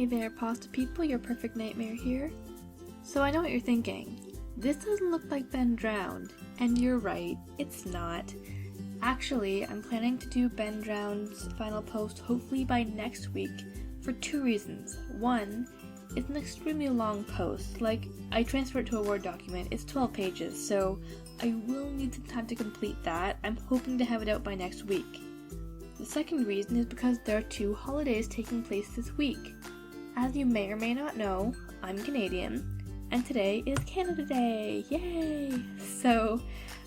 Hey there, pasta people, your perfect nightmare here. So I know what you're thinking. This doesn't look like Ben drowned. And you're right, it's not. Actually, I'm planning to do Ben Drowned's final post hopefully by next week for two reasons. One, it's an extremely long post. Like, I transferred it to a Word document. It's 12 pages, so I will need some time to complete that. I'm hoping to have it out by next week. The second reason is because there are two holidays taking place this week. As you may or may not know, I'm Canadian, and today is Canada Day! Yay! So,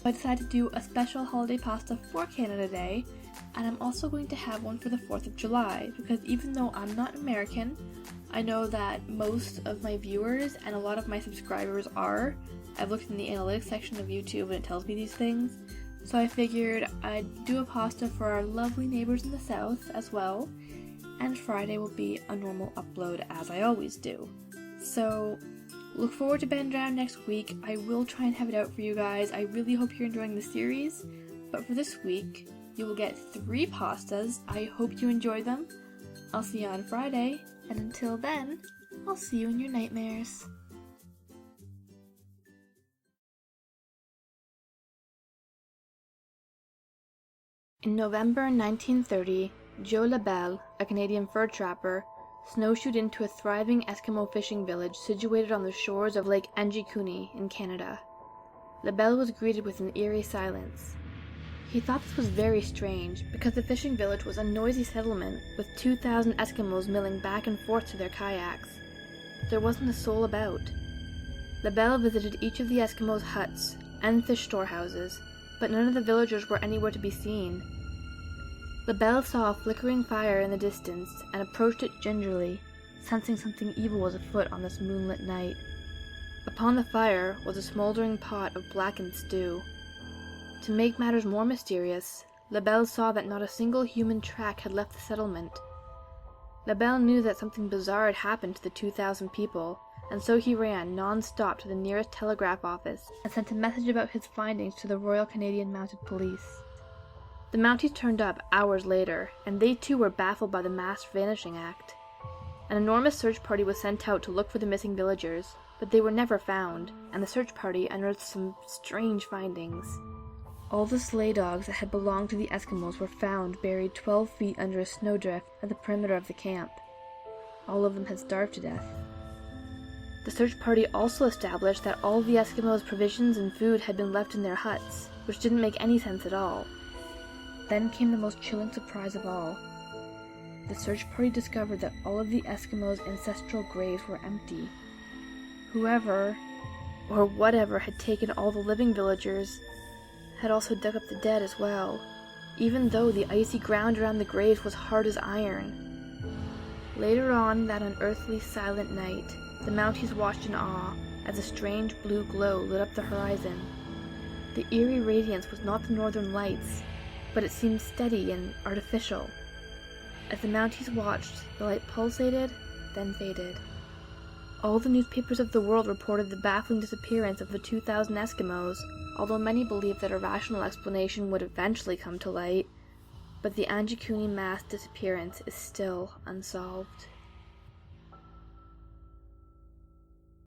I decided to do a special holiday pasta for Canada Day, and I'm also going to have one for the 4th of July, because even though I'm not American, I know that most of my viewers and a lot of my subscribers are. I've looked in the analytics section of YouTube and it tells me these things, so I figured I'd do a pasta for our lovely neighbors in the south as well, and Friday will be a normal upload as I always do. So, look forward to Ben Drowned next week. I will try and have it out for you guys. I really hope you're enjoying the series, but for this week, you will get 3 pastas. I hope you enjoy them. I'll see you on Friday, and until then, I'll see you in your nightmares. In November 1930, Joe LaBelle, a Canadian fur trapper, snowshoed into a thriving Eskimo fishing village situated on the shores of Lake Anjikuni in Canada. LaBelle was greeted with an eerie silence. He thought this was very strange, because the fishing village was a noisy settlement with 2,000 Eskimos milling back and forth to their kayaks. But there wasn't a soul about. LaBelle visited each of the Eskimos' huts and fish storehouses, but none of the villagers were anywhere to be seen. LaBelle saw a flickering fire in the distance and approached it gingerly, sensing something evil was afoot on this moonlit night. Upon the fire was a smoldering pot of blackened stew. To make matters more mysterious, LaBelle saw that not a single human track had left the settlement. LaBelle knew that something bizarre had happened to the 2,000 people, and so he ran non-stop to the nearest telegraph office and sent a message about his findings to the Royal Canadian Mounted Police. The Mounties turned up hours later, and they too were baffled by the mass vanishing act. An enormous search party was sent out to look for the missing villagers, but they were never found, and the search party unearthed some strange findings. All the sleigh dogs that had belonged to the Eskimos were found buried 12 feet under a snowdrift at the perimeter of the camp. All of them had starved to death. The search party also established that all the Eskimos' provisions and food had been left in their huts, which didn't make any sense at all. Then came the most chilling surprise of all. The search party discovered that all of the Eskimos' ancestral graves were empty. Whoever, or whatever, had taken all the living villagers had also dug up the dead as well, even though the icy ground around the graves was hard as iron. Later on that unearthly silent night, the Mounties watched in awe as a strange blue glow lit up the horizon. The eerie radiance was not the northern lights, but it seemed steady and artificial. As the Mounties watched, the light pulsated, then faded. All the newspapers of the world reported the baffling disappearance of the 2,000 Eskimos, although many believed that a rational explanation would eventually come to light. But the Anjikuni mass disappearance is still unsolved.